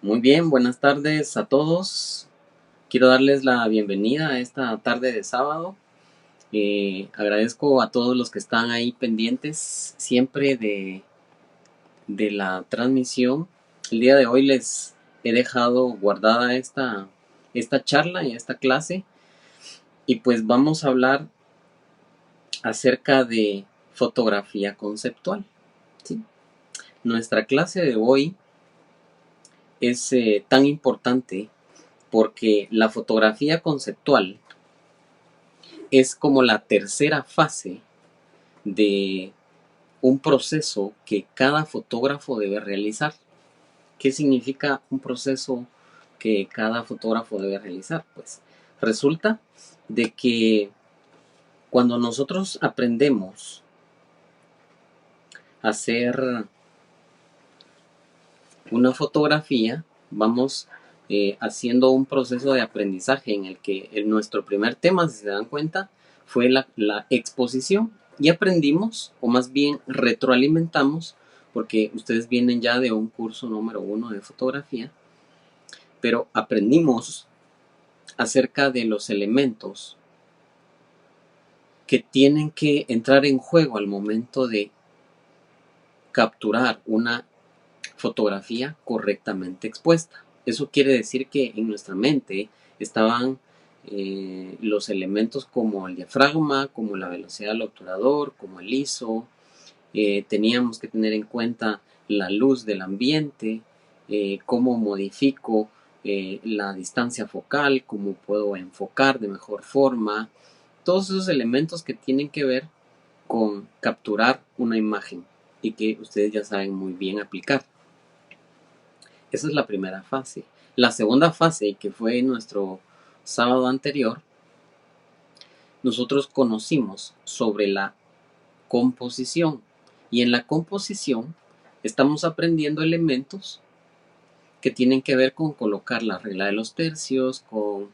Muy bien, buenas tardes a todos. Quiero darles la bienvenida a esta tarde de sábado. Agradezco a todos los que están ahí pendientes siempre de la transmisión. El día de hoy les he dejado guardada esta charla y esta clase y pues vamos a hablar acerca de fotografía conceptual. ¿Sí? Nuestra clase de hoy es tan importante porque la fotografía conceptual es como la tercera fase de un proceso que cada fotógrafo debe realizar. ¿Qué significa un proceso que cada fotógrafo debe realizar? Pues resulta de que cuando nosotros aprendemos a hacer una fotografía, vamos haciendo un proceso de aprendizaje en el que nuestro primer tema, si se dan cuenta, fue la exposición y aprendimos, o más bien retroalimentamos, porque ustedes vienen ya de un curso número 1 de fotografía, pero aprendimos acerca de los elementos que tienen que entrar en juego al momento de capturar una fotografía correctamente expuesta. Eso quiere decir que en nuestra mente estaban los elementos como el diafragma, como la velocidad del obturador, como el ISO. Teníamos que tener en cuenta la luz del ambiente, cómo modifico la distancia focal, cómo puedo enfocar de mejor forma. Todos esos elementos que tienen que ver con capturar una imagen y que ustedes ya saben muy bien aplicar. Esa es la primera fase. La segunda fase, que fue nuestro sábado anterior, nosotros conocimos sobre la composición. Y en la composición estamos aprendiendo elementos que tienen que ver con colocar la regla de los tercios, con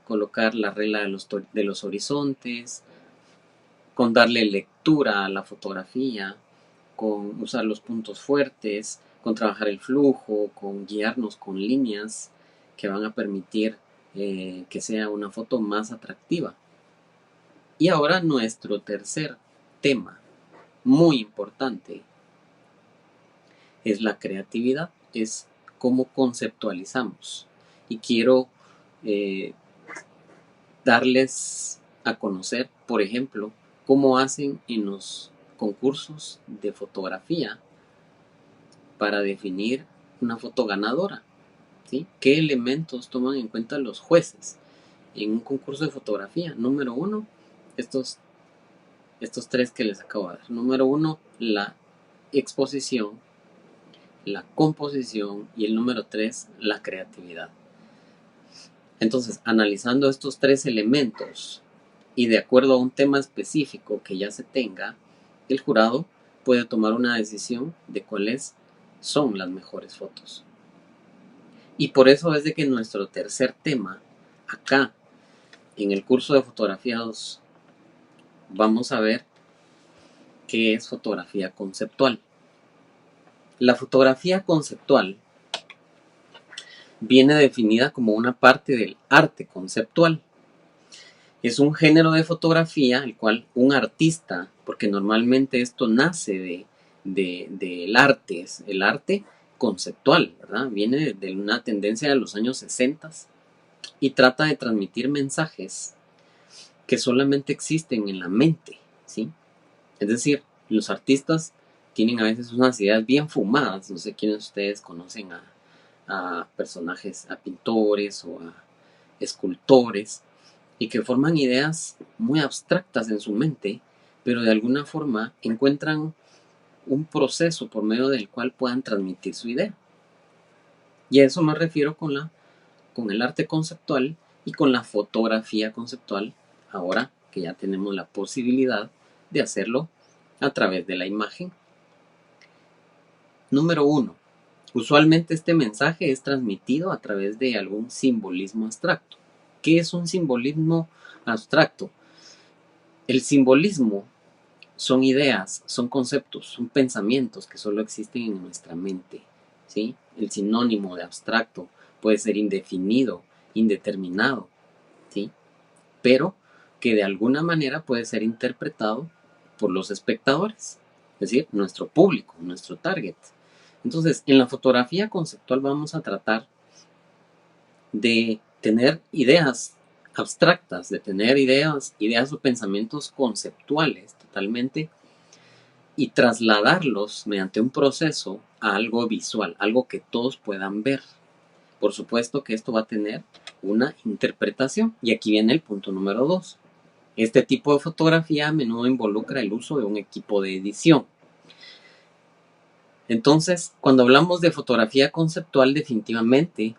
colocar la regla de los horizontes, con darle lectura a la fotografía, con usar los puntos fuertes, con trabajar el flujo, con guiarnos con líneas que van a permitir que sea una foto más atractiva. Y ahora nuestro tercer tema, muy importante, es la creatividad, es cómo conceptualizamos. Y quiero eh, darles a conocer, por ejemplo, cómo hacen en los concursos de fotografía para definir una foto ganadora. ¿Sí? ¿Qué elementos toman en cuenta los jueces en un concurso de fotografía? Número uno, estos tres que les acabo de dar. Número uno, la exposición, la composición y el número tres, la creatividad. Entonces, analizando estos tres elementos y de acuerdo a un tema específico que ya se tenga, el jurado puede tomar una decisión de cuáles son las mejores fotos. Y por eso es de que nuestro tercer tema, acá, en el curso de fotografía 2, vamos a ver qué es fotografía conceptual. La fotografía conceptual viene definida como una parte del arte conceptual. Es un género de fotografía el cual un artista, porque normalmente esto nace del arte, es el arte conceptual, ¿verdad? Viene de una tendencia de los años 60 y trata de transmitir mensajes que solamente existen en la mente, ¿sí? Es decir, los artistas tienen a veces unas ideas bien fumadas, no sé quiénes de ustedes conocen a personajes, a pintores o a escultores, y que forman ideas muy abstractas en su mente, pero de alguna forma encuentran un proceso por medio del cual puedan transmitir su idea. Y a eso me refiero con el arte conceptual y con la fotografía conceptual, ahora que ya tenemos la posibilidad de hacerlo a través de la imagen. Número uno, usualmente este mensaje es transmitido a través de algún simbolismo abstracto. ¿Qué es un simbolismo abstracto? El simbolismo son ideas, son conceptos, son pensamientos que solo existen en nuestra mente, ¿sí? El sinónimo de abstracto puede ser indefinido, indeterminado, ¿sí? Pero que de alguna manera puede ser interpretado por los espectadores, es decir, nuestro público, nuestro target. Entonces, en la fotografía conceptual vamos a tratar de tener ideas abstractas, de tener ideas o pensamientos conceptuales totalmente y trasladarlos mediante un proceso a algo visual, algo que todos puedan ver. Por supuesto que esto va a tener una interpretación. Y aquí viene el punto número 2. Este tipo de fotografía a menudo involucra el uso de un equipo de edición. Entonces, cuando hablamos de fotografía conceptual, definitivamente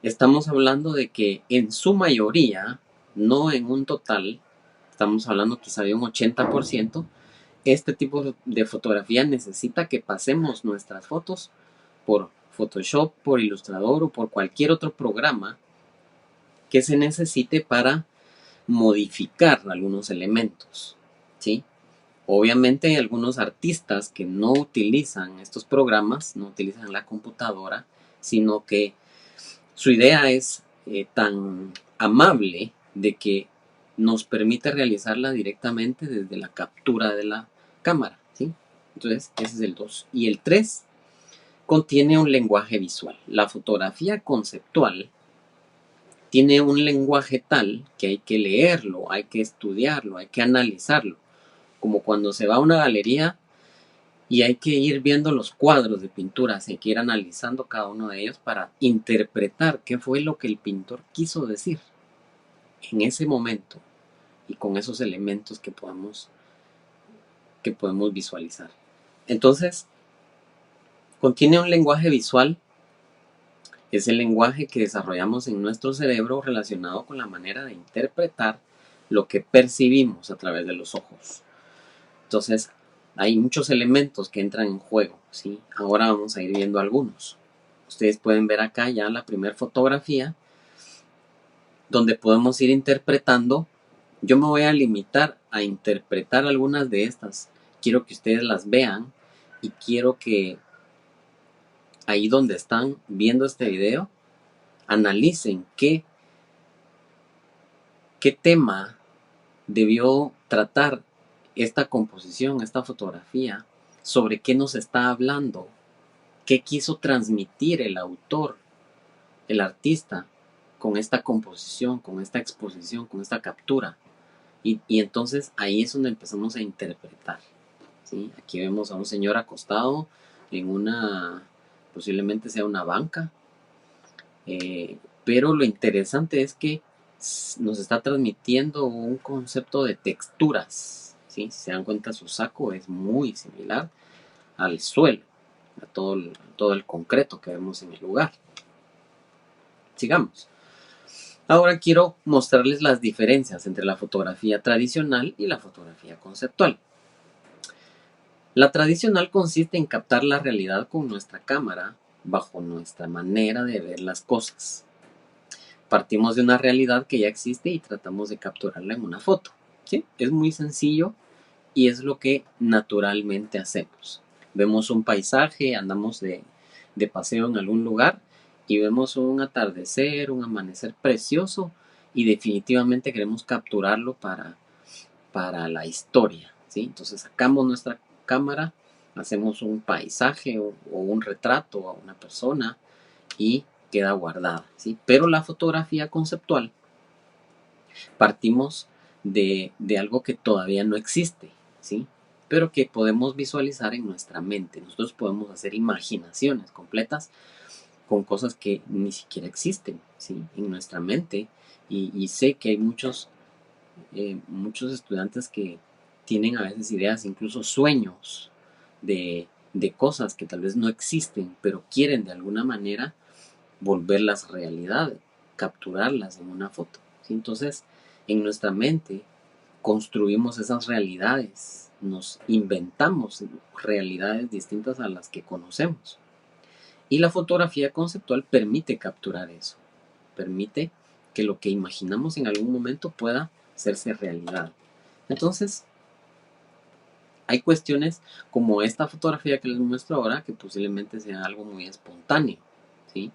estamos hablando de que en su mayoría, no en un total, estamos hablando quizá de un 80%, este tipo de fotografía necesita que pasemos nuestras fotos por Photoshop, por Illustrator o por cualquier otro programa que se necesite para modificar algunos elementos, ¿sí? Obviamente hay algunos artistas que no utilizan estos programas, no utilizan la computadora, sino que su idea es tan amable de que nos permite realizarla directamente desde la captura de la cámara, ¿sí? Entonces, ese es el 2. Y el 3 contiene un lenguaje visual. La fotografía conceptual tiene un lenguaje tal que hay que leerlo, hay que estudiarlo, hay que analizarlo. Como cuando se va a una galería y hay que ir viendo los cuadros de pinturas, hay que ir analizando cada uno de ellos para interpretar qué fue lo que el pintor quiso decir en ese momento y con esos elementos que podemos visualizar. Entonces, contiene un lenguaje visual, es el lenguaje que desarrollamos en nuestro cerebro relacionado con la manera de interpretar lo que percibimos a través de los ojos. Entonces, hay muchos elementos que entran en juego, ¿sí? Ahora vamos a ir viendo algunos. Ustedes pueden ver acá ya la primera fotografía, donde podemos ir interpretando. Yo me voy a limitar a interpretar algunas de estas. Quiero que ustedes las vean y quiero que ahí donde están viendo este video, analicen qué tema debió tratar esta composición, esta fotografía, sobre qué nos está hablando, qué quiso transmitir el autor, el artista, con esta composición, con esta exposición, con esta captura. Y entonces ahí es donde empezamos a interpretar, ¿sí? Aquí vemos a un señor acostado en una, posiblemente sea una banca, pero lo interesante es que nos está transmitiendo un concepto de texturas, ¿sí? Si se dan cuenta, su saco es muy similar al suelo, a todo el concreto que vemos en el lugar. Sigamos. Ahora quiero mostrarles las diferencias entre la fotografía tradicional y la fotografía conceptual. La tradicional consiste en captar la realidad con nuestra cámara bajo nuestra manera de ver las cosas. Partimos de una realidad que ya existe y tratamos de capturarla en una foto, ¿sí? Es muy sencillo y es lo que naturalmente hacemos. Vemos un paisaje, andamos de paseo en algún lugar y vemos un atardecer, un amanecer precioso y definitivamente queremos capturarlo para la historia, ¿sí? Entonces sacamos nuestra cámara, hacemos un paisaje o un retrato a una persona y queda guardada, ¿sí? Pero la fotografía conceptual partimos de algo que todavía no existe, ¿sí? Pero que podemos visualizar en nuestra mente. Nosotros podemos hacer imaginaciones completas con cosas que ni siquiera existen, ¿sí? En nuestra mente. Y sé que hay muchos estudiantes que tienen a veces ideas, incluso sueños de cosas que tal vez no existen, pero quieren de alguna manera volverlas realidad, capturarlas en una foto, ¿sí? Entonces, en nuestra mente construimos esas realidades, nos inventamos realidades distintas a las que conocemos. Y la fotografía conceptual permite capturar eso, permite que lo que imaginamos en algún momento pueda hacerse realidad. Entonces, Hay cuestiones como esta fotografía que les muestro ahora que posiblemente sea algo muy espontáneo, ¿sí?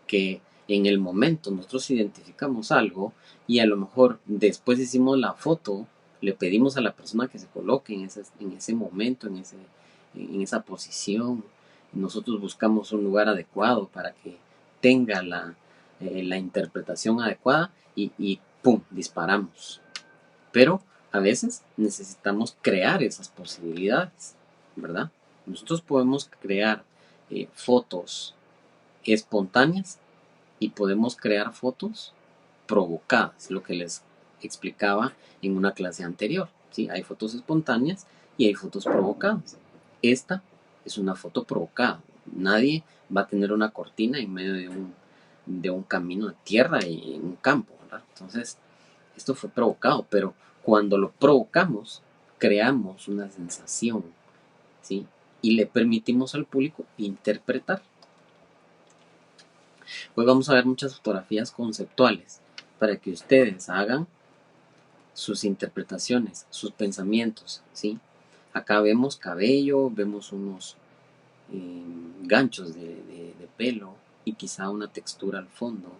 Que en el momento nosotros identificamos algo y a lo mejor después hicimos la foto, le pedimos a la persona que se coloque en ese momento, en esa posición. Nosotros buscamos un lugar adecuado para que tenga la interpretación adecuada y ¡pum! Disparamos. Pero a veces necesitamos crear esas posibilidades, ¿verdad? Nosotros podemos crear fotos espontáneas y podemos crear fotos provocadas, lo que les explicaba en una clase anterior. ¿Sí? Hay fotos espontáneas y hay fotos provocadas. Esta es una foto provocada. Nadie va a tener una cortina en medio de un camino de tierra y en un campo, ¿verdad? Entonces, esto fue provocado, pero cuando lo provocamos, creamos una sensación, ¿sí? Y le permitimos al público interpretar. Hoy vamos a ver muchas fotografías conceptuales para que ustedes hagan sus interpretaciones, sus pensamientos, ¿sí? Acá vemos cabello, vemos unos ganchos de pelo y quizá una textura al fondo,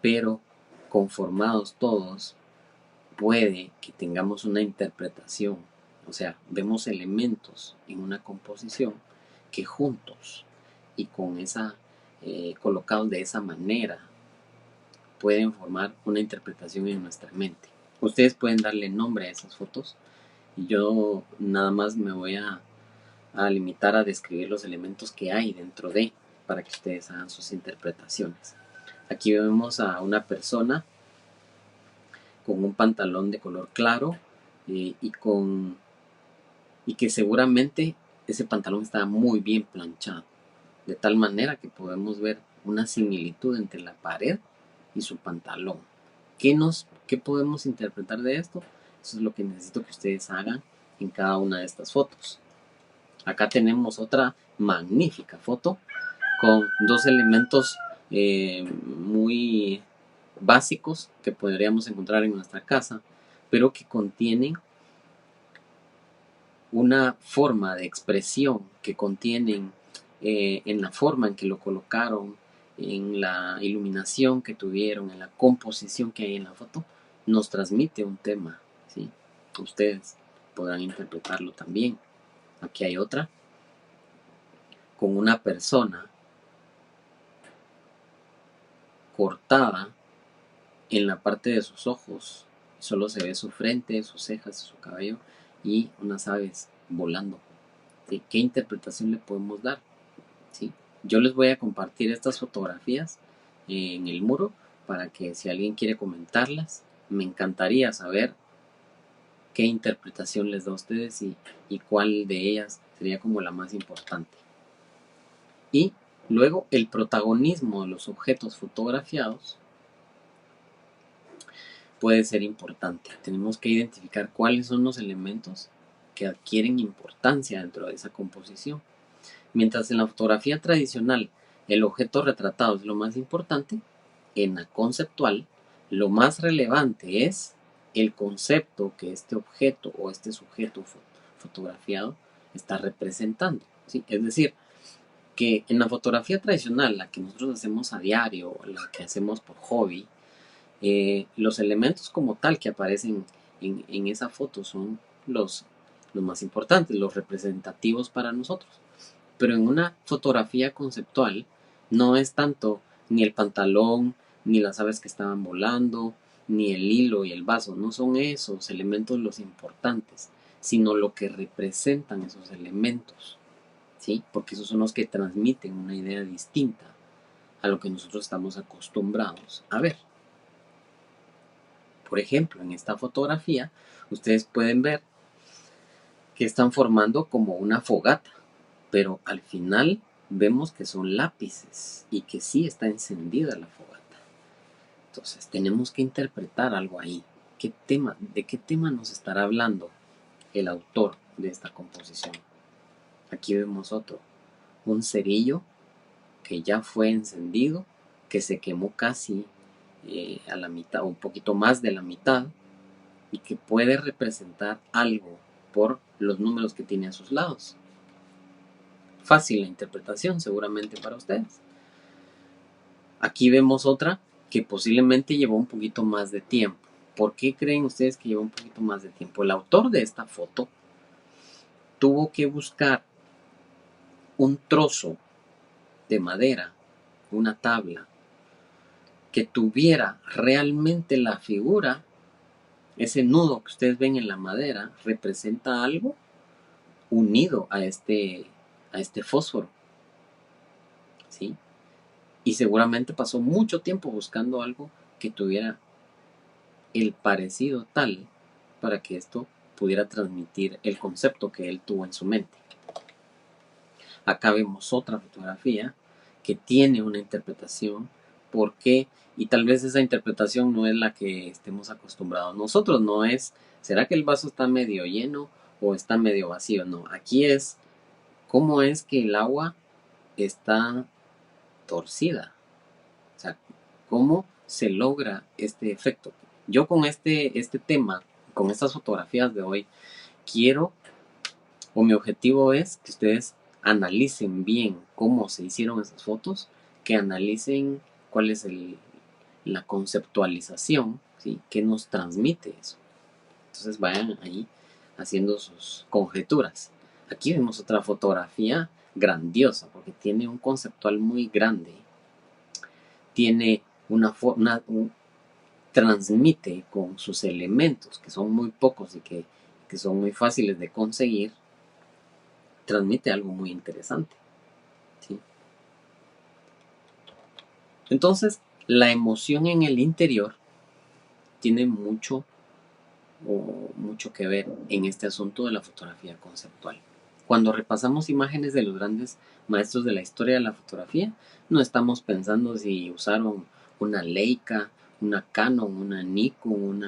pero conformados todos puede que tengamos una interpretación, o sea, vemos elementos en una composición que juntos y con esa colocados de esa manera pueden formar una interpretación en nuestra mente. Ustedes pueden darle nombre a esas fotos y yo nada más me voy a limitar a describir los elementos que hay dentro de para que ustedes hagan sus interpretaciones. Aquí vemos a una persona con un pantalón de color claro y que seguramente ese pantalón está muy bien planchado, de tal manera que podemos ver una similitud entre la pared y su pantalón. ¿Qué podemos interpretar de esto? Eso es lo que necesito que ustedes hagan en cada una de estas fotos. Acá tenemos otra magnífica foto con dos elementos muy básicos que podríamos encontrar en nuestra casa, pero que contienen una forma de expresión, que contienen en la forma en que lo colocaron, en la iluminación que tuvieron, en la composición que hay en la foto, nos transmite un tema, ¿sí? Ustedes podrán interpretarlo también. Aquí hay otra con una persona cortada en la parte de sus ojos. Solo se ve su frente, sus cejas, su cabello y unas aves volando. ¿Sí? ¿Qué interpretación le podemos dar? ¿Sí? Yo les voy a compartir estas fotografías en el muro para que si alguien quiere comentarlas, me encantaría saber qué interpretación les da a ustedes y cuál de ellas sería como la más importante. Y luego el protagonismo de los objetos fotografiados puede ser importante. Tenemos que identificar cuáles son los elementos que adquieren importancia dentro de esa composición. Mientras en la fotografía tradicional el objeto retratado es lo más importante, en la conceptual lo más relevante es el concepto que este objeto o este sujeto fotografiado está representando, ¿sí? Es decir, que en la fotografía tradicional, la que nosotros hacemos a diario, la que hacemos por hobby, los elementos como tal que aparecen en esa foto son los más importantes, los representativos para nosotros. Pero en una fotografía conceptual no es tanto ni el pantalón, ni las aves que estaban volando, ni el hilo y el vaso. No son esos elementos los importantes, sino lo que representan esos elementos, ¿sí? Porque esos son los que transmiten una idea distinta a lo que nosotros estamos acostumbrados a ver. Por ejemplo, en esta fotografía, ustedes pueden ver que están formando como una fogata, pero al final vemos que son lápices y que sí está encendida la fogata. Entonces tenemos que interpretar algo ahí. ¿De qué tema nos estará hablando el autor de esta composición? Aquí vemos otro, un cerillo que ya fue encendido, que se quemó casi a la mitad, o un poquito más de la mitad, y que puede representar algo por los números que tiene a sus lados. Fácil la interpretación seguramente para ustedes. Aquí vemos otra que posiblemente llevó un poquito más de tiempo. ¿Por qué creen ustedes que llevó un poquito más de tiempo? El autor de esta foto tuvo que buscar un trozo de madera, una tabla, que tuviera realmente la figura. Ese nudo que ustedes ven en la madera representa algo unido a este fósforo, ¿sí? Y seguramente pasó mucho tiempo buscando algo que tuviera el parecido tal para que esto pudiera transmitir el concepto que él tuvo en su mente. Acá vemos otra fotografía que tiene una interpretación. ¿Por qué? Y tal vez esa interpretación no es la que estemos acostumbrados nosotros, no es, ¿será que el vaso está medio lleno o está medio vacío? No, aquí es cómo es que el agua está torcida. O sea, cómo se logra este efecto. Yo con este tema, con estas fotografías de hoy, quiero, o mi objetivo es que ustedes analicen bien cómo se hicieron esas fotos, que analicen cuál es la conceptualización, ¿sí? Que nos transmite eso. Entonces vayan ahí haciendo sus conjeturas. Aquí vemos otra fotografía grandiosa porque tiene un conceptual muy grande. Tiene transmite con sus elementos, que son muy pocos y que son muy fáciles de conseguir, transmite algo muy interesante, ¿sí? Entonces, la emoción en el interior tiene mucho que ver en este asunto de la fotografía conceptual. Cuando repasamos imágenes de los grandes maestros de la historia de la fotografía, no estamos pensando si usaron una Leica, una Canon, una Nikon,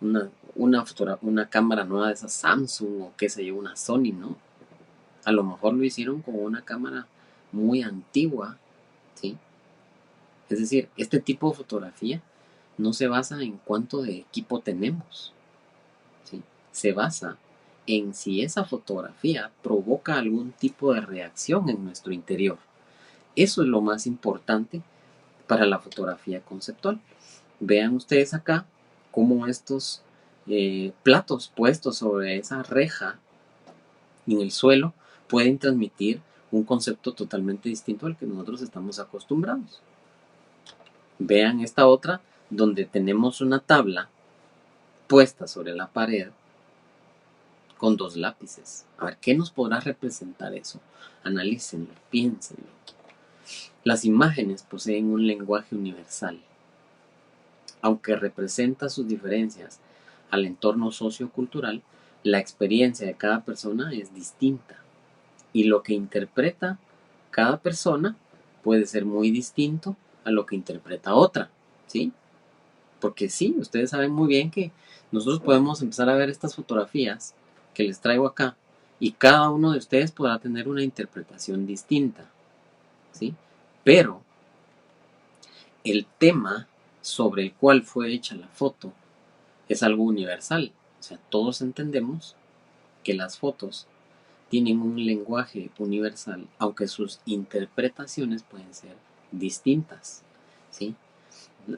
una cámara nueva de esa Samsung o qué sé yo, una Sony, ¿no? A lo mejor lo hicieron con una cámara muy antigua, ¿sí? Es decir, este tipo de fotografía no se basa en cuánto de equipo tenemos, ¿sí? Se basa en si esa fotografía provoca algún tipo de reacción en nuestro interior. Eso es lo más importante para la fotografía conceptual. Vean ustedes acá cómo estos platos puestos sobre esa reja en el suelo pueden transmitir un concepto totalmente distinto al que nosotros estamos acostumbrados. Vean esta otra donde tenemos una tabla puesta sobre la pared con dos lápices. A ver, ¿qué nos podrá representar eso? Analícenlo, piénsenlo. Las imágenes poseen un lenguaje universal. Aunque representa sus diferencias al entorno sociocultural, la experiencia de cada persona es distinta. Y lo que interpreta cada persona puede ser muy distinto a lo que interpreta otra, ¿sí? Porque sí, ustedes saben muy bien que nosotros podemos empezar a ver estas fotografías que les traigo acá y cada uno de ustedes podrá tener una interpretación distinta, ¿sí? Pero el tema sobre el cual fue hecha la foto es algo universal. O sea, todos entendemos que las fotos tienen un lenguaje universal, aunque sus interpretaciones pueden ser distintas, ¿sí?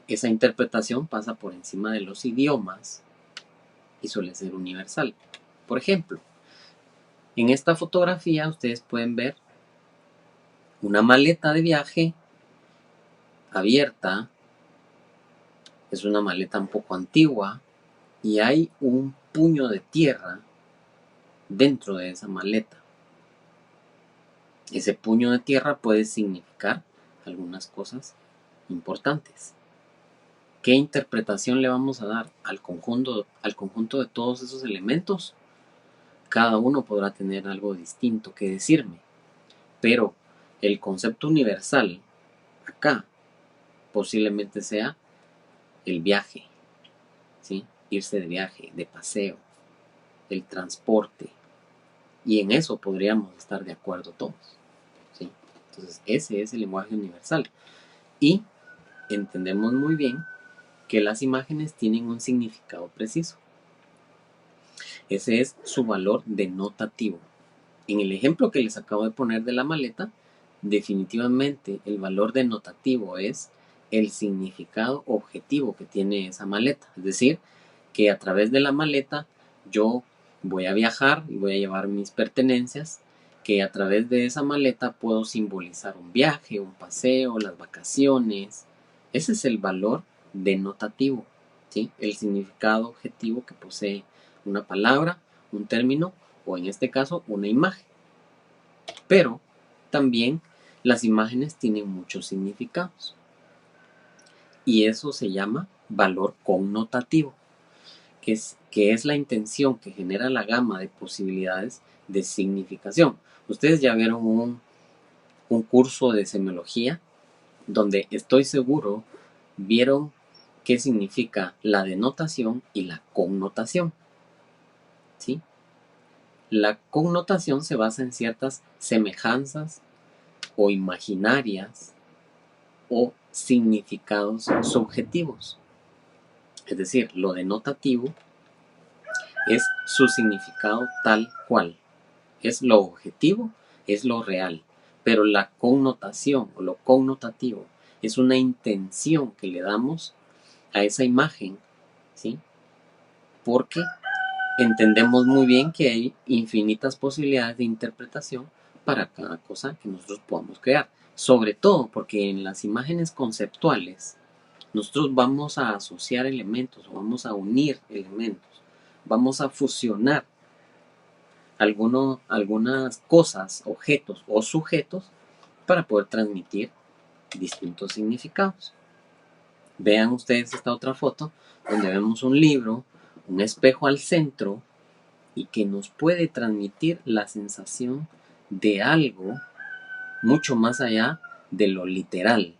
Esa interpretación pasa por encima de los idiomas y suele ser universal. Por ejemplo, en esta fotografía ustedes pueden ver una maleta de viaje abierta. Es una maleta un poco antigua y hay un puño de tierra dentro de esa maleta. Ese puño de tierra puede significar algunas cosas importantes. ¿Qué interpretación le vamos a dar al conjunto de todos esos elementos? Cada uno podrá tener algo distinto que decirme, pero el concepto universal acá posiblemente sea el viaje, ¿sí? Irse de viaje, de paseo, el transporte, y en eso podríamos estar de acuerdo todos, ¿sí? Entonces ese es el lenguaje universal y entendemos muy bien que las imágenes tienen un significado preciso. Ese es su valor denotativo. En el ejemplo que les acabo de poner de la maleta, definitivamente el valor denotativo es el significado objetivo que tiene esa maleta. Es decir, que a través de la maleta yo voy a viajar y voy a llevar mis pertenencias, que a través de esa maleta puedo simbolizar un viaje, un paseo, las vacaciones. Ese es el valor denotativo, ¿sí? El significado objetivo que posee una palabra, un término o en este caso una imagen. Pero también las imágenes tienen muchos significados y eso se llama valor connotativo, que es la intención que genera la gama de posibilidades de significación. Ustedes ya vieron un curso de semiología donde estoy seguro vieron qué significa la denotación y la connotación, ¿sí? La connotación se basa en ciertas semejanzas o imaginarias o significados subjetivos. Es decir, lo denotativo es su significado tal cual. Es lo objetivo, es lo real. Pero la connotación o lo connotativo es una intención que le damos a esa imagen, ¿sí? Porque entendemos muy bien que hay infinitas posibilidades de interpretación para cada cosa que nosotros podamos crear. Sobre todo porque en las imágenes conceptuales nosotros vamos a asociar elementos o vamos a unir elementos, vamos a fusionar algunas cosas, objetos o sujetos para poder transmitir distintos significados. Vean ustedes esta otra foto donde vemos un libro, un espejo al centro y que nos puede transmitir la sensación de algo mucho más allá de lo literal,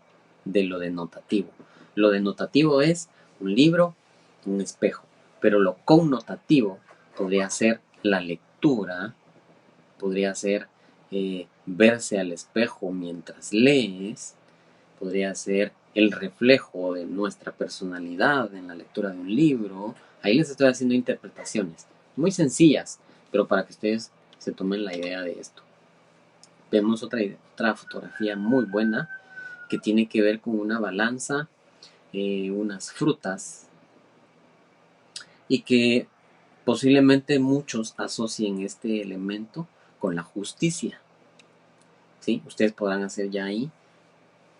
de lo denotativo. Lo denotativo es un libro, un espejo, pero lo connotativo podría ser la lectura, podría ser verse al espejo mientras lees, podría ser el reflejo de nuestra personalidad en la lectura de un libro. Ahí les estoy haciendo interpretaciones muy sencillas, pero para que ustedes se tomen la idea de esto. Vemos otra fotografía muy buena que tiene que ver con una balanza, unas frutas y que posiblemente muchos asocien este elemento con la justicia, ¿sí? Ustedes podrán hacer ya ahí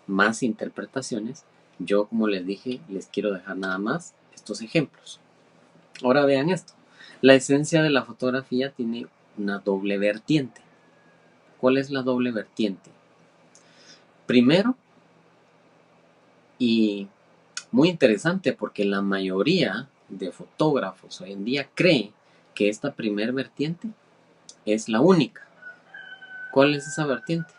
más interpretaciones. Yo, como les dije, les quiero dejar nada más estos ejemplos. Ahora vean esto. La esencia de la fotografía tiene una doble vertiente. ¿Cuál es la doble vertiente? Primero, y muy interesante porque la mayoría de fotógrafos hoy en día cree que esta primer vertiente es la única. ¿Cuál es esa vertiente?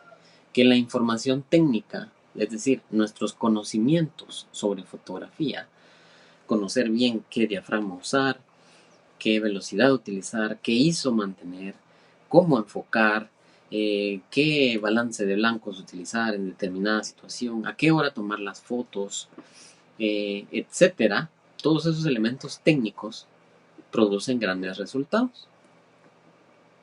Que la información técnica, es decir, nuestros conocimientos sobre fotografía, conocer bien qué diafragma usar, qué velocidad utilizar, qué ISO mantener, cómo enfocar, qué balance de blancos utilizar en determinada situación, a qué hora tomar las fotos, etcétera. Todos esos elementos técnicos producen grandes resultados.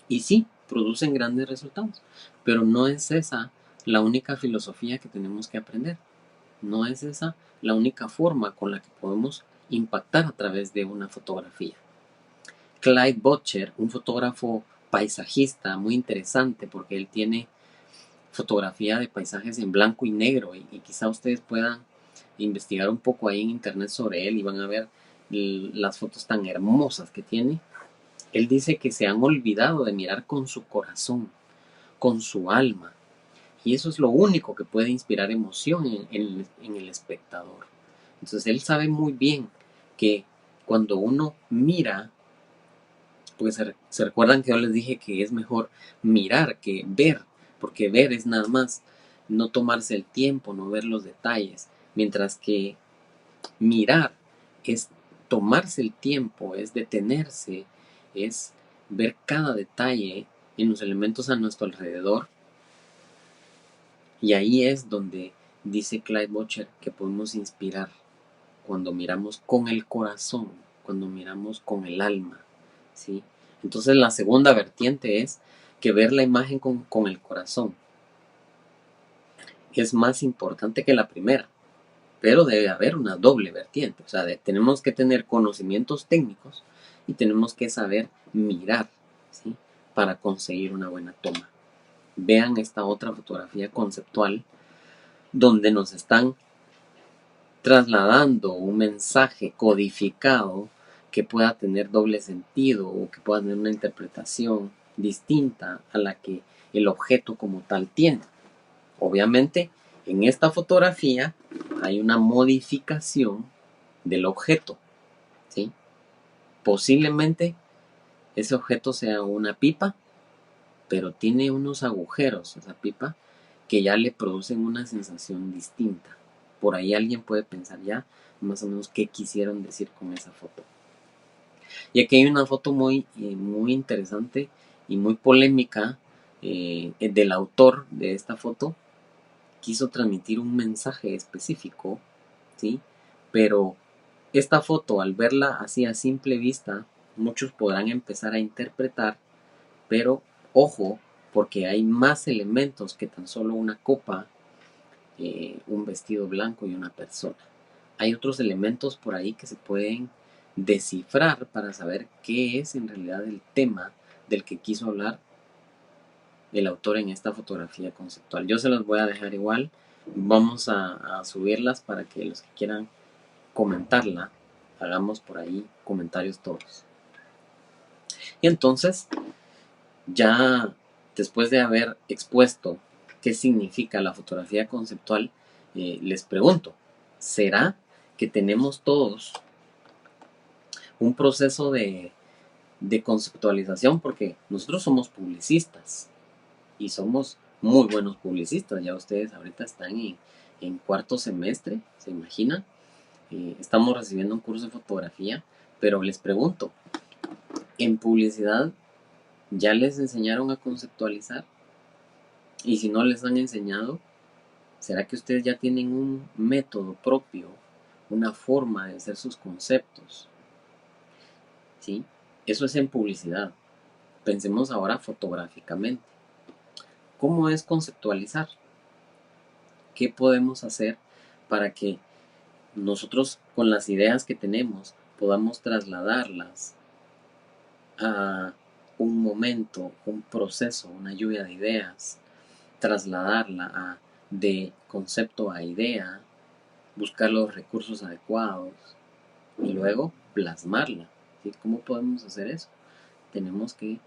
Y sí, producen grandes resultados, pero no es esa la única filosofía que tenemos que aprender. No es esa la única forma con la que podemos impactar a través de una fotografía. Clyde Butcher, un fotógrafo paisajista muy interesante porque él tiene fotografía de paisajes en blanco y negro y quizá ustedes puedan investigar un poco ahí en internet sobre él y van a ver las fotos tan hermosas que tiene. Él dice que se han olvidado de mirar con su corazón, con su alma, y eso es lo único que puede inspirar emoción en el espectador. Entonces él sabe muy bien que cuando uno mira, pues se recuerdan que yo les dije que es mejor mirar que ver, porque ver es nada más no tomarse el tiempo, no ver los detalles, mientras que mirar es tomarse el tiempo, es detenerse, es ver cada detalle en los elementos a nuestro alrededor. Y ahí es donde dice Clyde Butcher que podemos inspirar cuando miramos con el corazón, cuando miramos con el alma, ¿sí? Entonces la segunda vertiente es que ver la imagen con el corazón es más importante que la primera, pero debe haber una doble vertiente. O sea, tenemos que tener conocimientos técnicos y tenemos que saber mirar, ¿sí? Para conseguir una buena toma. Vean esta otra fotografía conceptual donde nos están trasladando un mensaje codificado que pueda tener doble sentido o que pueda tener una interpretación distinta a la que el objeto como tal tiene. Obviamente, en esta fotografía hay una modificación del objeto, ¿sí? Posiblemente ese objeto sea una pipa, pero tiene unos agujeros, esa pipa, que ya le producen una sensación distinta. Por ahí alguien puede pensar ya más o menos qué quisieron decir con esa foto. Y aquí hay una foto muy interesante y muy polémica del autor de esta foto. Quiso transmitir un mensaje específico, ¿sí? Pero esta foto, al verla así a simple vista, muchos podrán empezar a interpretar, pero ojo, porque hay más elementos que tan solo una copa, un vestido blanco y una persona. Hay otros elementos por ahí que se pueden descifrar para saber qué es en realidad el tema del que quiso hablar el autor en esta fotografía conceptual. Yo se los voy a dejar igual. Vamos a subirlas para que los que quieran comentarla, hagamos por ahí comentarios todos. Y entonces, ya después de haber expuesto qué significa la fotografía conceptual, les pregunto, ¿será que tenemos todos un proceso de conceptualización? Porque nosotros somos publicistas y somos muy buenos publicistas. Ya ustedes ahorita están en cuarto semestre, ¿se imaginan? Estamos recibiendo un curso de fotografía, pero les pregunto, ¿en publicidad ya les enseñaron a conceptualizar? Y si no les han enseñado, ¿será que ustedes ya tienen un método propio, una forma de hacer sus conceptos? ¿Sí? Eso es en publicidad. Pensemos ahora fotográficamente. ¿Cómo es conceptualizar? ¿Qué podemos hacer para que nosotros con las ideas que tenemos podamos trasladarlas a un momento, un proceso, una lluvia de ideas, trasladarla de concepto a idea, buscar los recursos adecuados y luego plasmarla? ¿Sí? ¿Cómo podemos hacer eso? Tenemos que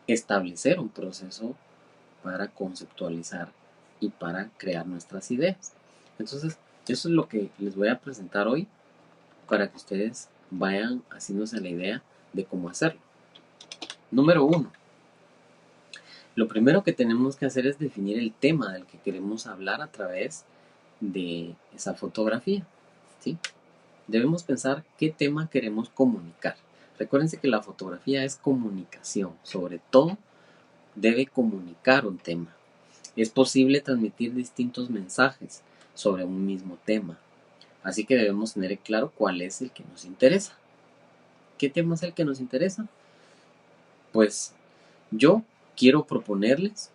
establecer un proceso para conceptualizar y para crear nuestras ideas. Entonces, eso es lo que les voy a presentar hoy para que ustedes vayan haciéndose la idea de cómo hacerlo. Número 1. Lo primero que tenemos que hacer es definir el tema del que queremos hablar a través de esa fotografía, ¿sí? Debemos pensar qué tema queremos comunicar. Recuérdense que la fotografía es comunicación, sobre todo debe comunicar un tema. Es posible transmitir distintos mensajes sobre un mismo tema, así que debemos tener claro cuál es el que nos interesa. ¿Qué tema es el que nos interesa? Pues yo quiero proponerles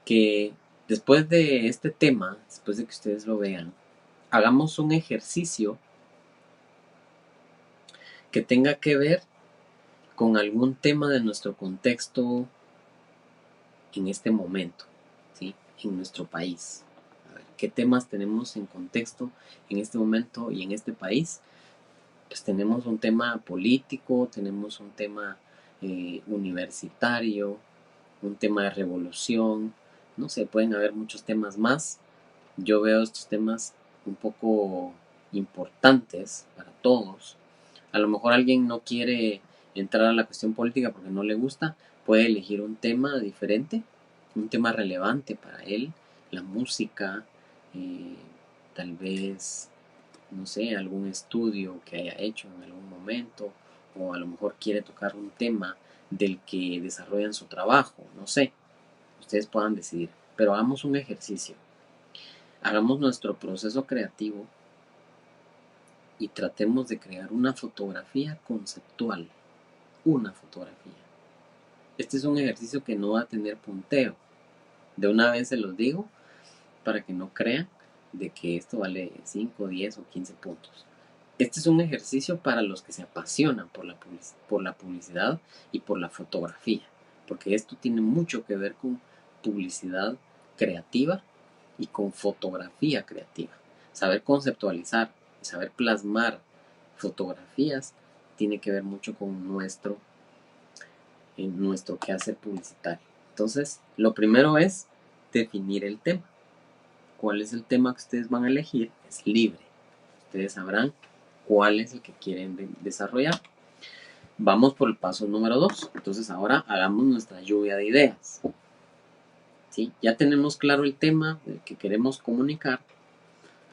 que después de este tema, después de que ustedes lo vean, hagamos un ejercicio que tenga que ver con algún tema de nuestro contexto en este momento, ¿sí? En nuestro país. A ver, ¿qué temas tenemos en contexto en este momento y en este país? Pues tenemos un tema político, tenemos un tema universitario, un tema de revolución, no sé, pueden haber muchos temas más. Yo veo estos temas un poco importantes para todos. A lo mejor alguien no quiere entrar a la cuestión política porque no le gusta, puede elegir un tema diferente, un tema relevante para él, la música, eh, tal vez, no sé, algún estudio que haya hecho en algún momento, o a lo mejor quiere tocar un tema del que desarrollan su trabajo, no sé, ustedes puedan decidir, pero hagamos un ejercicio, hagamos nuestro proceso creativo y tratemos de crear una fotografía conceptual. una fotografía. Este es un ejercicio que no va a tener punteo. De una vez se los digo para que no crean de que esto vale 5, 10 o 15 puntos. Este es un ejercicio para los que se apasionan por la publicidad y por la fotografía, porque esto tiene mucho que ver con publicidad creativa y con fotografía creativa. Saber conceptualizar, saber plasmar fotografías tiene que ver mucho con nuestro quehacer publicitario. Entonces, lo primero es definir el tema. ¿Cuál es el tema que ustedes van a elegir? Es libre. Ustedes sabrán cuál es el que quieren desarrollar. Vamos por el paso número 2. Entonces ahora hagamos nuestra lluvia de ideas. ¿Sí? Ya tenemos claro el tema del que queremos comunicar.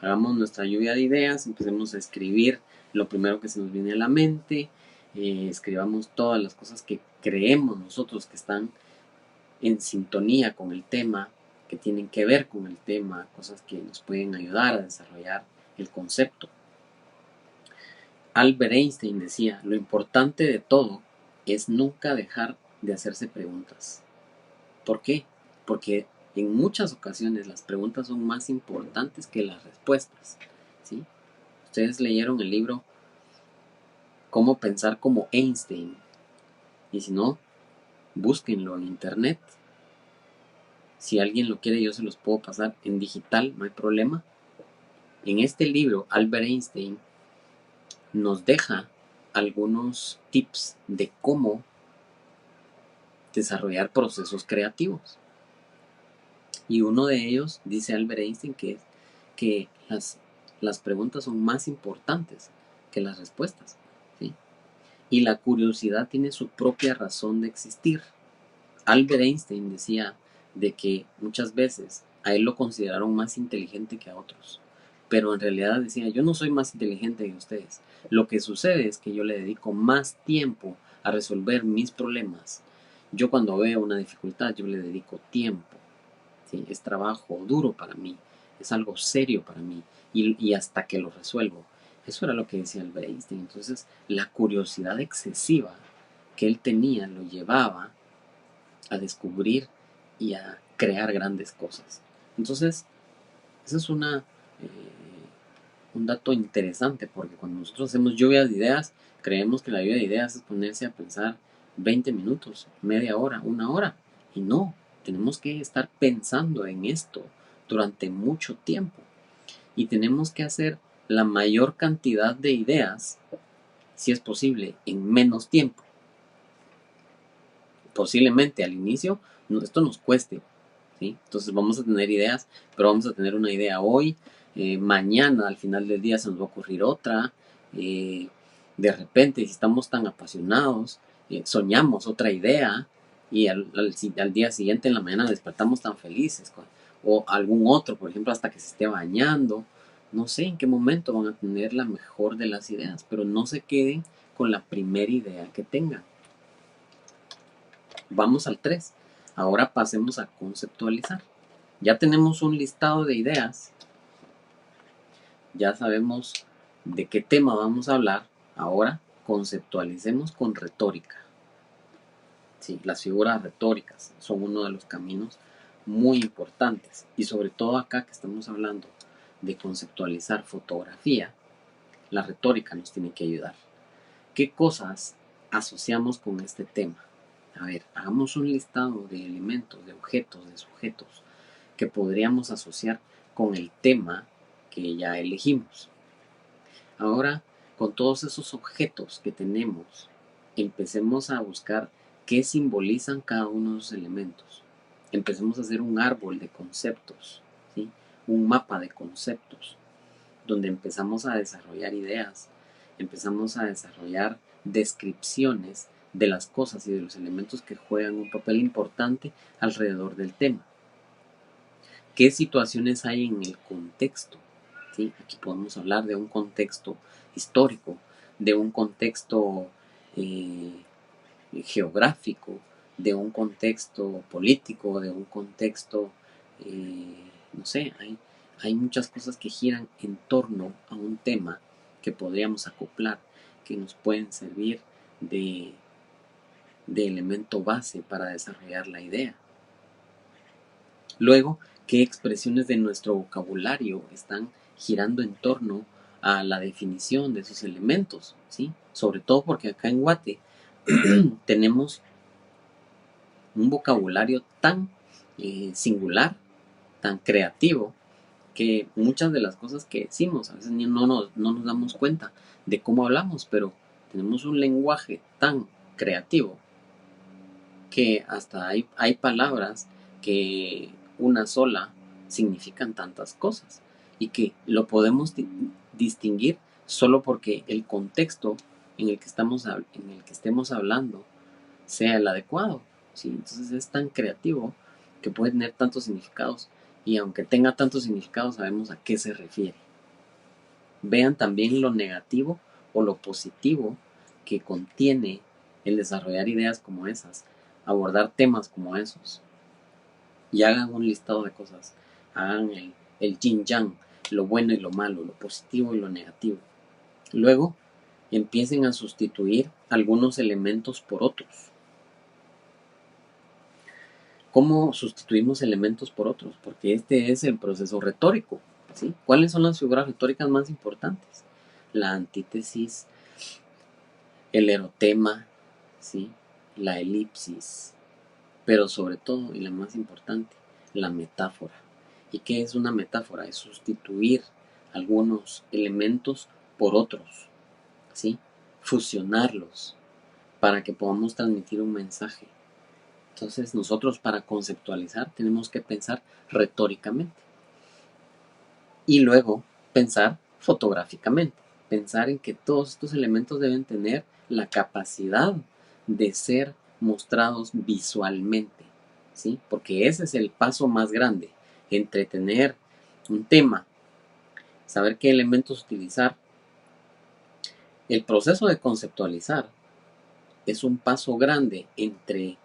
Hagamos nuestra lluvia de ideas, empecemos a escribir lo primero que se nos viene a la mente, escribamos todas las cosas que creemos nosotros que están en sintonía con el tema, que tienen que ver con el tema, cosas que nos pueden ayudar a desarrollar el concepto. Albert Einstein decía, lo importante de todo es nunca dejar de hacerse preguntas. ¿Por qué? Porque en muchas ocasiones las preguntas son más importantes que las respuestas. ¿Sí? Ustedes leyeron el libro Cómo pensar como Einstein. Y si no, búsquenlo en internet. Si alguien lo quiere, yo se los puedo pasar en digital, no hay problema. En este libro, Albert Einstein nos deja algunos tips de cómo desarrollar procesos creativos. Y uno de ellos, dice Albert Einstein, que es que las preguntas son más importantes que las respuestas. ¿Sí? Y la curiosidad tiene su propia razón de existir. Albert Einstein decía de que muchas veces a él lo consideraron más inteligente que a otros. Pero en realidad decía, yo no soy más inteligente que ustedes. Lo que sucede es que yo le dedico más tiempo a resolver mis problemas. Yo cuando veo una dificultad, yo le dedico tiempo. ¿Sí? Es trabajo duro para mí, es algo serio para mí y hasta que lo resuelvo. Eso era lo que decía Albert Einstein. Entonces, la curiosidad excesiva que él tenía lo llevaba a descubrir y a crear grandes cosas. Entonces, eso es un dato interesante porque cuando nosotros hacemos lluvia de ideas, creemos que la lluvia de ideas es ponerse a pensar 20 minutos, media hora, una hora. Y no, tenemos que estar pensando en esto durante mucho tiempo. Y tenemos que hacer la mayor cantidad de ideas, si es posible, en menos tiempo. Posiblemente al inicio esto nos cueste, ¿sí? Entonces vamos a tener ideas, pero vamos a tener una idea hoy, mañana al final del día se nos va a ocurrir otra, de repente si estamos tan apasionados, soñamos otra idea y al día siguiente en la mañana despertamos tan felices, o algún otro, por ejemplo, hasta que se esté bañando. No sé en qué momento van a tener la mejor de las ideas, pero no se queden con la primera idea que tengan. Vamos al 3. Ahora pasemos a conceptualizar. Ya tenemos un listado de ideas. Ya sabemos de qué tema vamos a hablar. Ahora conceptualicemos con retórica. Sí, las figuras retóricas son uno de los caminos muy importantes. Y sobre todo acá que estamos hablando de conceptualizar fotografía, la retórica nos tiene que ayudar. ¿Qué cosas asociamos con este tema? A ver, hagamos un listado de elementos, de objetos, de sujetos que podríamos asociar con el tema que ya elegimos. Ahora, con todos esos objetos que tenemos, empecemos a buscar qué simbolizan cada uno de los elementos. Empecemos a hacer un árbol de conceptos, ¿sí? Un mapa de conceptos, donde empezamos a desarrollar ideas, empezamos a desarrollar descripciones de las cosas y de los elementos que juegan un papel importante alrededor del tema. ¿Qué situaciones hay en el contexto? ¿Sí? Aquí podemos hablar de un contexto histórico, de un contexto geográfico, de un contexto político, de un contexto, no sé, hay muchas cosas que giran en torno a un tema que podríamos acoplar, que nos pueden servir de de elemento base para desarrollar la idea. Luego, ¿qué expresiones de nuestro vocabulario están girando en torno a la definición de esos elementos? ¿Sí? Sobre todo porque acá en Guate tenemos un vocabulario tan singular, tan creativo, que muchas de las cosas que decimos a veces no nos damos cuenta de cómo hablamos, pero tenemos un lenguaje tan creativo que hasta hay palabras que una sola significan tantas cosas y que lo podemos distinguir solo porque el contexto en el que estemos hablando sea el adecuado, ¿sí? Entonces es tan creativo que puede tener tantos significados, y aunque tenga tantos significados sabemos a qué se refiere. Vean también lo negativo o lo positivo que contiene el desarrollar ideas como esas, abordar temas como esos, y hagan un listado de cosas, hagan el yin yang, lo bueno y lo malo, lo positivo y lo negativo. Luego empiecen a sustituir algunos elementos por otros. ¿Cómo sustituimos elementos por otros? Porque este es el proceso retórico, ¿sí? ¿Cuáles son las figuras retóricas más importantes? La antítesis, el erotema, ¿sí? La elipsis, pero sobre todo, y la más importante, la metáfora. ¿Y qué es una metáfora? Es sustituir algunos elementos por otros, ¿sí? Fusionarlos para que podamos transmitir un mensaje. Entonces nosotros, para conceptualizar, tenemos que pensar retóricamente y luego pensar fotográficamente, pensar en que todos estos elementos deben tener la capacidad de ser mostrados visualmente, ¿sí? Porque ese es el paso más grande entre tener un tema, saber qué elementos utilizar. El proceso de conceptualizar es un paso grande entre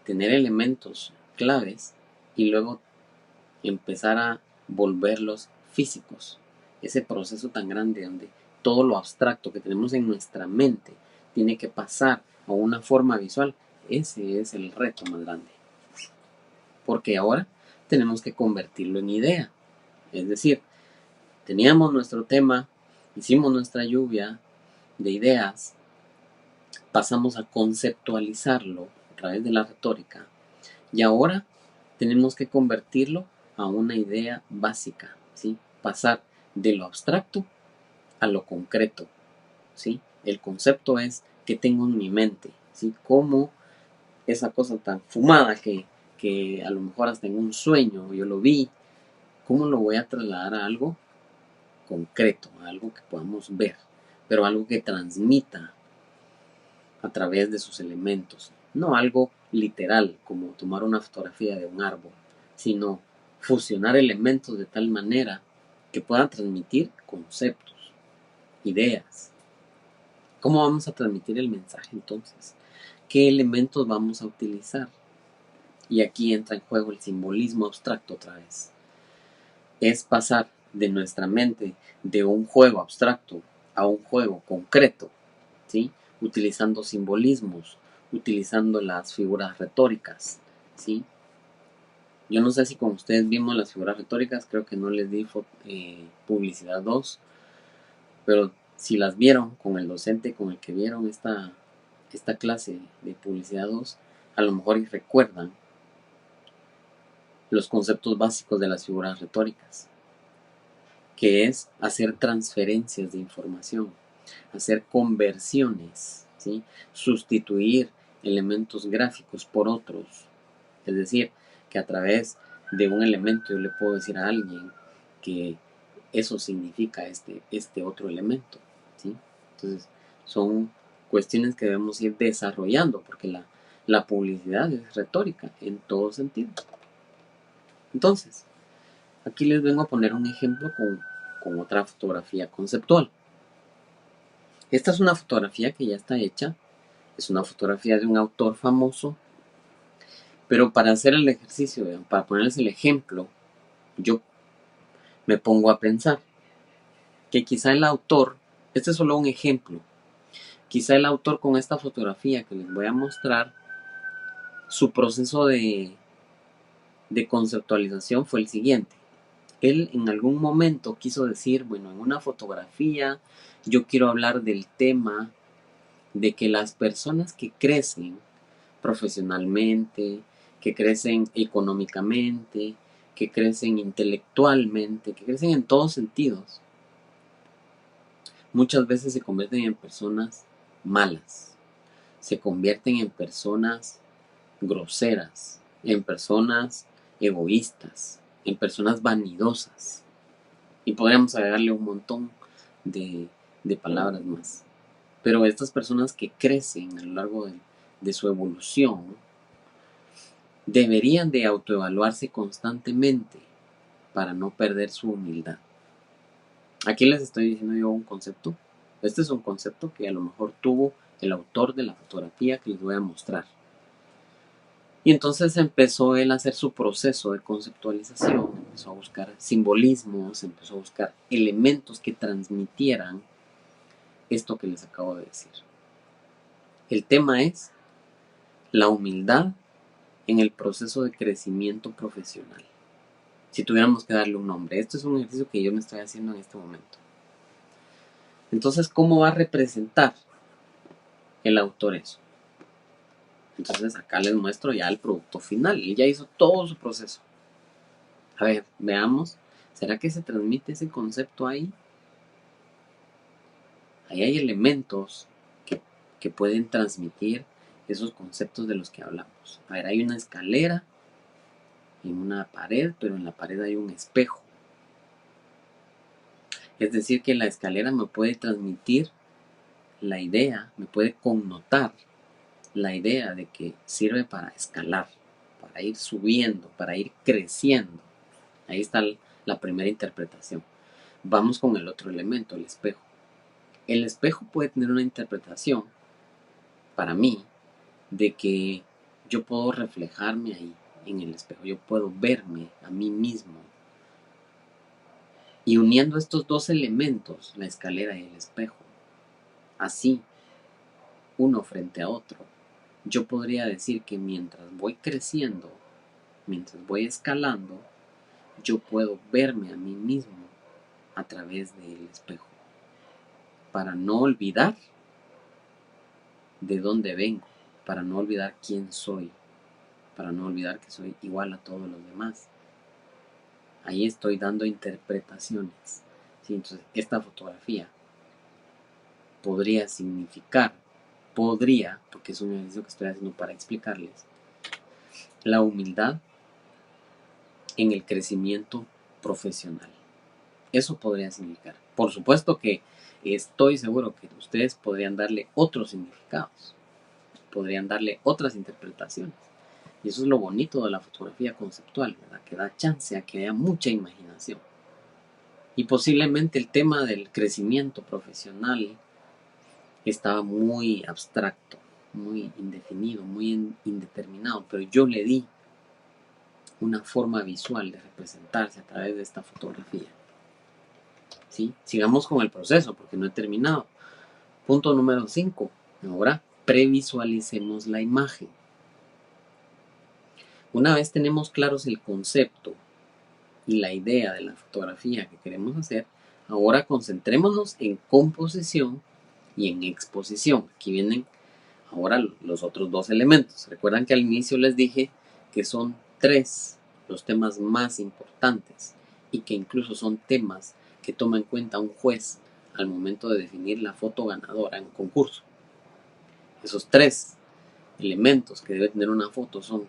tener elementos claves y luego empezar a volverlos físicos. Ese proceso tan grande donde todo lo abstracto que tenemos en nuestra mente tiene que pasar a una forma visual, ese es el reto más grande. Porque ahora tenemos que convertirlo en idea. Es decir, teníamos nuestro tema, hicimos nuestra lluvia de ideas, pasamos a conceptualizarlo a través de la retórica, y ahora tenemos que convertirlo a una idea básica, ¿sí? Pasar de lo abstracto a lo concreto, ¿sí? El concepto es que tengo en mi mente, ¿sí? Cómo esa cosa tan fumada que a lo mejor hasta en un sueño yo lo vi, ¿cómo lo voy a trasladar a algo concreto, a algo que podamos ver, pero algo que transmita a través de sus elementos? No algo literal como tomar una fotografía de un árbol, sino fusionar elementos de tal manera que puedan transmitir conceptos, ideas. ¿Cómo vamos a transmitir el mensaje entonces? ¿Qué elementos vamos a utilizar? Y aquí entra en juego el simbolismo abstracto otra vez. Es pasar de nuestra mente de un juego abstracto a un juego concreto, ¿sí? Utilizando simbolismos, utilizando las figuras retóricas, ¿sí? Yo no sé si con ustedes vimos las figuras retóricas, creo que no les di publicidad 2, pero si las vieron con el docente con el que vieron esta clase de publicidad 2, a lo mejor recuerdan los conceptos básicos de las figuras retóricas, que es hacer transferencias de información, hacer conversiones, ¿sí? Sustituir elementos gráficos por otros. Es decir, que a través de un elemento yo le puedo decir a alguien que eso significa este otro elemento, ¿sí? Entonces, son cuestiones que debemos ir desarrollando, porque la publicidad es retórica en todo sentido. Entonces, aquí les vengo a poner un ejemplo con otra fotografía conceptual. Esta es una fotografía que ya está hecha, es una fotografía de un autor famoso, pero para hacer el ejercicio, para ponerles el ejemplo, yo me pongo a pensar que quizá el autor, este es solo un ejemplo, quizá el autor con esta fotografía que les voy a mostrar Su proceso de conceptualización fue el siguiente. Él en algún momento quiso decir, bueno, en una fotografía yo quiero hablar del tema de que las personas que crecen profesionalmente, que crecen económicamente, que crecen intelectualmente, que crecen en todos sentidos, muchas veces se convierten en personas malas, se convierten en personas groseras, en personas egoístas, en personas vanidosas. Y podríamos agregarle un montón de palabras más. Pero estas personas que crecen a lo largo de su evolución deberían de autoevaluarse constantemente para no perder su humildad. Aquí les estoy diciendo yo un concepto. Este es un concepto que a lo mejor tuvo el autor de la fotografía que les voy a mostrar. Y entonces empezó él a hacer su proceso de conceptualización, empezó a buscar simbolismos, empezó a buscar elementos que transmitieran esto que les acabo de decir. El tema es la humildad en el proceso de crecimiento profesional. Si tuviéramos que darle un nombre, esto es un ejercicio que yo me estoy haciendo en este momento. Entonces, ¿cómo va a representar el autor eso? Entonces acá les muestro ya el producto final. Él ya hizo todo su proceso. A ver, veamos. ¿Será que se transmite ese concepto ahí? Ahí hay elementos que pueden transmitir esos conceptos de los que hablamos. A ver, hay una escalera en una pared, pero en la pared hay un espejo. Es decir, que la escalera me puede transmitir la idea, me puede connotar la idea de que sirve para escalar, para ir subiendo, para ir creciendo. Ahí está la primera interpretación. Vamos con el otro elemento, el espejo. El espejo puede tener una interpretación, para mí, de que yo puedo reflejarme ahí en el espejo, yo puedo verme a mí mismo. Y uniendo estos dos elementos, la escalera y el espejo, así, uno frente a otro, yo podría decir que mientras voy creciendo, mientras voy escalando, yo puedo verme a mí mismo a través del espejo, para no olvidar de dónde vengo, para no olvidar quién soy, para no olvidar que soy igual a todos los demás. Ahí estoy dando interpretaciones. ¿Sí? Entonces, esta fotografía podría significar, porque es un ejercicio que estoy haciendo para explicarles, la humildad en el crecimiento profesional. Eso podría significar. Por supuesto que estoy seguro que ustedes podrían darle otros significados, podrían darle otras interpretaciones. Y eso es lo bonito de la fotografía conceptual, ¿verdad? Que da chance a que haya mucha imaginación. Y posiblemente el tema del crecimiento profesional estaba muy abstracto, muy indefinido, muy indeterminado, pero yo le di una forma visual de representarse a través de esta fotografía. ¿Sí? Sigamos con el proceso porque no he terminado. Punto número 5. Ahora previsualicemos la imagen. Una vez tenemos claros el concepto y la idea de la fotografía que queremos hacer, ahora concentrémonos en composición y en exposición. Aquí vienen ahora los otros dos elementos. Recuerdan que al inicio les dije que son 3 los temas más importantes y que incluso son temas que toma en cuenta un juez al momento de definir la foto ganadora en un concurso. Esos 3 elementos que debe tener una foto son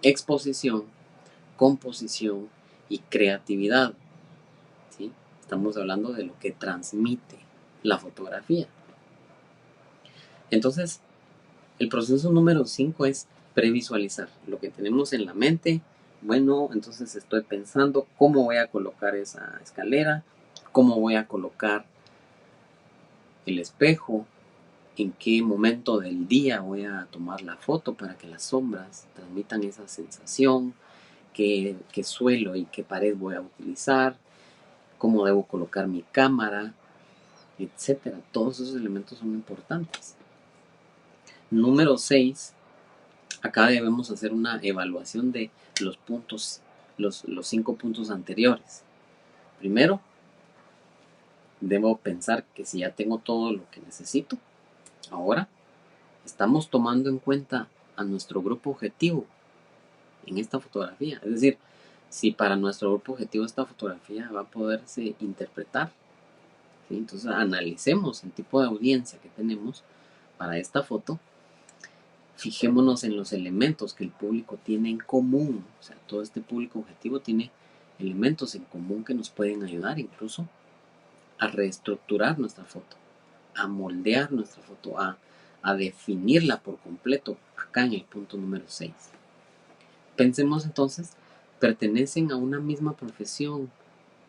exposición, composición y creatividad. ¿Sí? Estamos hablando de lo que transmite la fotografía. Entonces, el proceso número 5 es previsualizar lo que tenemos en la mente. Bueno, entonces estoy pensando cómo voy a colocar esa escalera, cómo voy a colocar el espejo, en qué momento del día voy a tomar la foto para que las sombras transmitan esa sensación, qué suelo y qué pared voy a utilizar, cómo debo colocar mi cámara, etcétera. Todos esos elementos son importantes. Número 6 Acá debemos hacer una evaluación de los puntos, los 5 puntos anteriores. Primero, debo pensar que si ya tengo todo lo que necesito, ahora estamos tomando en cuenta a nuestro grupo objetivo en esta fotografía. Es decir, si para nuestro grupo objetivo esta fotografía va a poderse interpretar, ¿sí? Entonces analicemos el tipo de audiencia que tenemos para esta foto. Fijémonos en los elementos que el público tiene en común. O sea, todo este público objetivo tiene elementos en común que nos pueden ayudar incluso a reestructurar nuestra foto, a moldear nuestra foto, a definirla por completo acá en el punto número 6. Pensemos entonces, ¿pertenecen a una misma profesión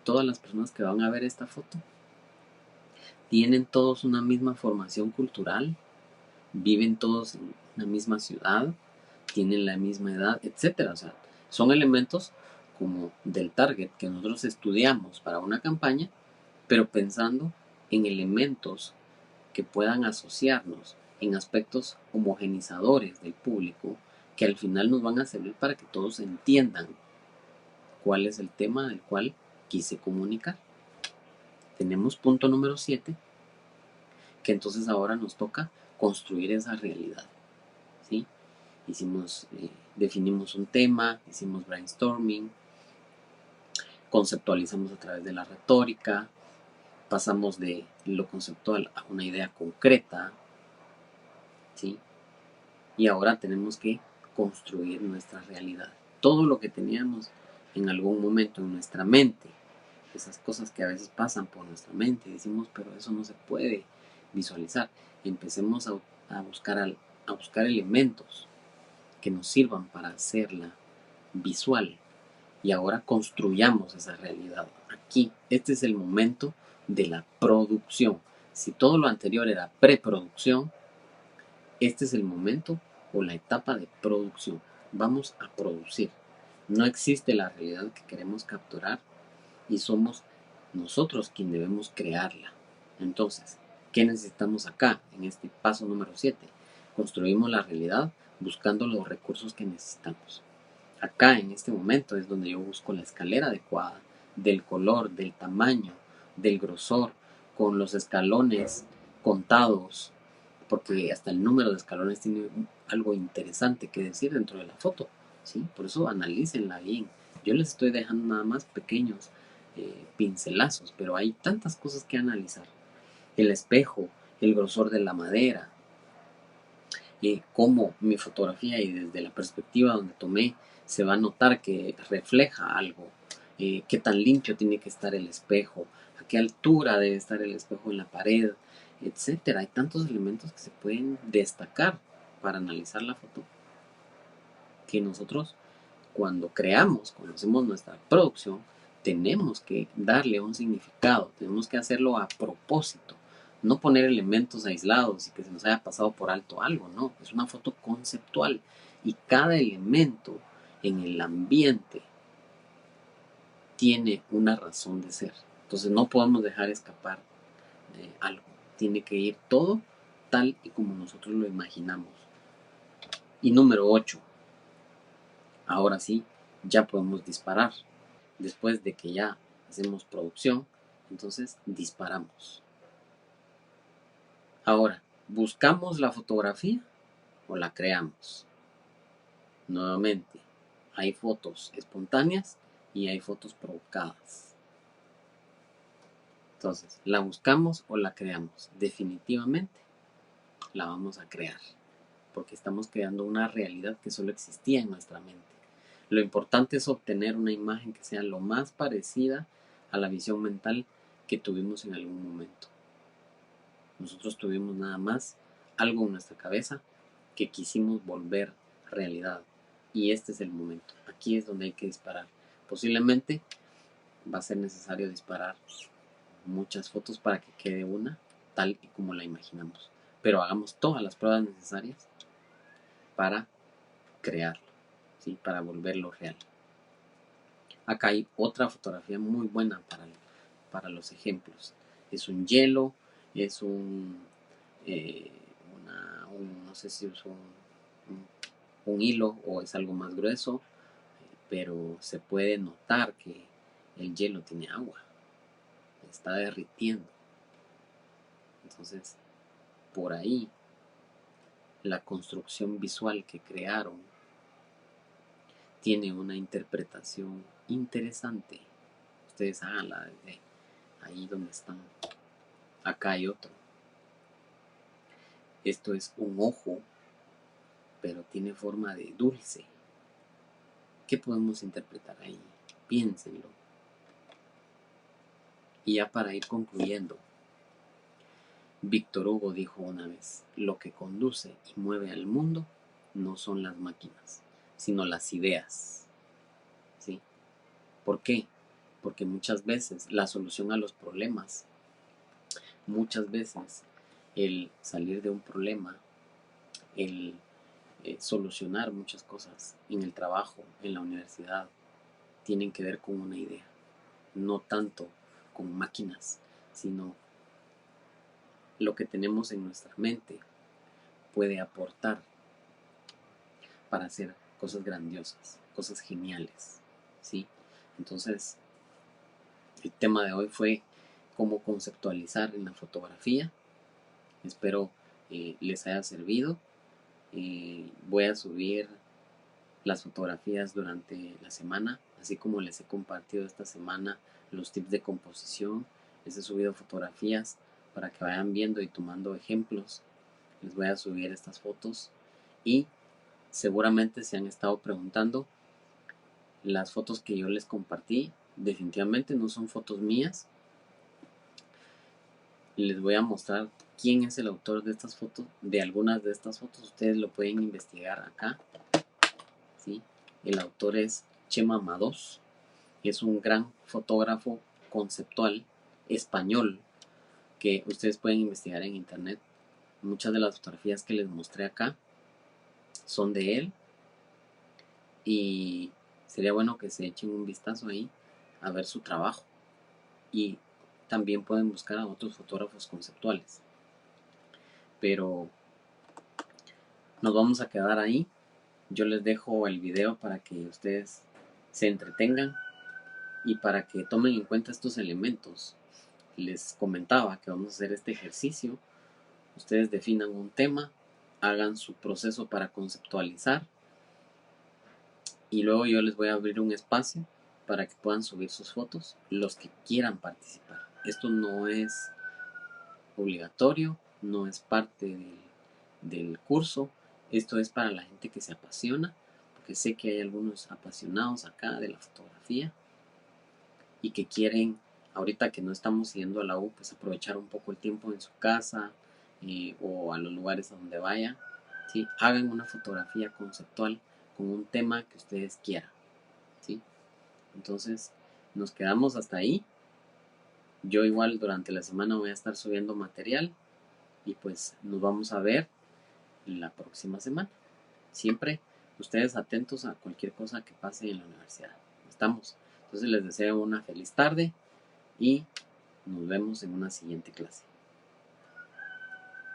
todas las personas que van a ver esta foto? ¿Tienen todos una misma formación cultural? ¿Viven todos en una misma ciudad? ¿Tienen la misma edad? Etcétera. O sea, son elementos como del target que nosotros estudiamos para una campaña, pero pensando en elementos que puedan asociarnos en aspectos homogenizadores del público que al final nos van a servir para que todos entiendan cuál es el tema del cual quise comunicar. Tenemos punto número 7, que entonces ahora nos toca construir esa realidad, ¿sí? Definimos un tema, hicimos brainstorming, conceptualizamos a través de la retórica, pasamos de lo conceptual a una idea concreta, ¿sí? Y ahora tenemos que construir nuestra realidad. Todo lo que teníamos en algún momento en nuestra mente, esas cosas que a veces pasan por nuestra mente y decimos, pero eso no se puede visualizar. Empecemos a buscar elementos que nos sirvan para hacerla visual y ahora construyamos esa realidad. Aquí, este es el momento de la producción. Si todo lo anterior era preproducción, este es el momento o la etapa de producción. Vamos a producir. No existe la realidad que queremos capturar y somos nosotros quien debemos crearla. Entonces, ¿qué necesitamos acá en este paso número 7? Construimos la realidad buscando los recursos que necesitamos. Acá en este momento es donde yo busco la escalera adecuada, del color, del tamaño, del grosor, con los escalones contados, porque hasta el número de escalones tiene algo interesante que decir dentro de la foto, ¿sí? Por eso analícenla bien. Yo les estoy dejando nada más pequeños pincelazos, pero hay tantas cosas que analizar. El espejo, el grosor de la madera, cómo mi fotografía y desde la perspectiva donde tomé se va a notar que refleja algo, qué tan limpio tiene que estar el espejo, a qué altura debe estar el espejo en la pared, etcétera. Hay tantos elementos que se pueden destacar para analizar la foto que nosotros cuando cuando hacemos nuestra producción, tenemos que darle un significado, tenemos que hacerlo a propósito, no poner elementos aislados y que se nos haya pasado por alto algo, no, es una foto conceptual y cada elemento en el ambiente tiene una razón de ser. Entonces no podemos dejar escapar algo, tiene que ir todo tal y como nosotros lo imaginamos. Y número 8, ahora sí, ya podemos disparar. Después de que ya hacemos producción, entonces disparamos. Ahora, ¿buscamos la fotografía o la creamos? Nuevamente, hay fotos espontáneas y hay fotos provocadas. Entonces, ¿la buscamos o la creamos? Definitivamente la vamos a crear, porque estamos creando una realidad que solo existía en nuestra mente. Lo importante es obtener una imagen que sea lo más parecida a la visión mental que tuvimos en algún momento. Nosotros tuvimos nada más algo en nuestra cabeza que quisimos volver realidad. Y este es el momento. Aquí es donde hay que disparar. Posiblemente va a ser necesario disparar muchas fotos para que quede una tal y como la imaginamos. Pero hagamos todas las pruebas necesarias para crearlo, ¿sí? Para volverlo real. Acá hay otra fotografía muy buena para los ejemplos. Es un hielo, es no sé si uso un hilo o es algo más grueso, pero se puede notar que el hielo tiene agua, está derritiendo. Entonces, por ahí, la construcción visual que crearon tiene una interpretación interesante. Ustedes háganla desde ahí donde están. Acá hay otro. Esto es un ojo, pero tiene forma de dulce. ¿Qué podemos interpretar ahí? Piénsenlo. Y ya para ir concluyendo, Víctor Hugo dijo una vez, lo que conduce y mueve al mundo no son las máquinas, sino las ideas. ¿Sí? ¿Por qué? Porque muchas veces la solución a los problemas, muchas veces el salir de un problema, el solucionar muchas cosas en el trabajo, en la universidad, tienen que ver con una idea, no tanto con máquinas, sino lo que tenemos en nuestra mente puede aportar para hacer cosas grandiosas, cosas geniales, ¿sí? Entonces, el tema de hoy fue cómo conceptualizar en la fotografía. Espero les haya servido. Voy a subir las fotografías durante la semana, así como les he compartido esta semana los tips de composición. Les he subido fotografías para que vayan viendo y tomando ejemplos. Les voy a subir estas fotos y seguramente se han estado preguntando, las fotos que yo les compartí definitivamente no son fotos mías. Les voy a mostrar quién es el autor de estas fotos, de algunas de estas fotos. Ustedes lo pueden investigar acá, ¿sí? El autor es Chema Mados, es un gran fotógrafo conceptual español que ustedes pueden investigar en internet. Muchas de las fotografías que les mostré acá son de él y sería bueno que se echen un vistazo ahí a ver su trabajo, y también pueden buscar a otros fotógrafos conceptuales, pero nos vamos a quedar ahí. Yo les dejo el video para que ustedes se entretengan y para que tomen en cuenta estos elementos. Les comentaba que vamos a hacer este ejercicio. Ustedes definan un tema, hagan su proceso para conceptualizar y luego yo les voy a abrir un espacio para que puedan subir sus fotos, los que quieran participar. Esto no es obligatorio, no es parte del curso. Esto es para la gente que se apasiona, porque sé que hay algunos apasionados acá de la fotografía y que quieren, ahorita que no estamos yendo a la U, pues aprovechar un poco el tiempo en su casa o a los lugares a donde vayan. ¿Sí? Hagan una fotografía conceptual con un tema que ustedes quieran. ¿Sí? Entonces, nos quedamos hasta ahí. Yo igual durante la semana voy a estar subiendo material y pues nos vamos a ver la próxima semana. Siempre ustedes atentos a cualquier cosa que pase en la universidad. Estamos. Entonces les deseo una feliz tarde y nos vemos en una siguiente clase.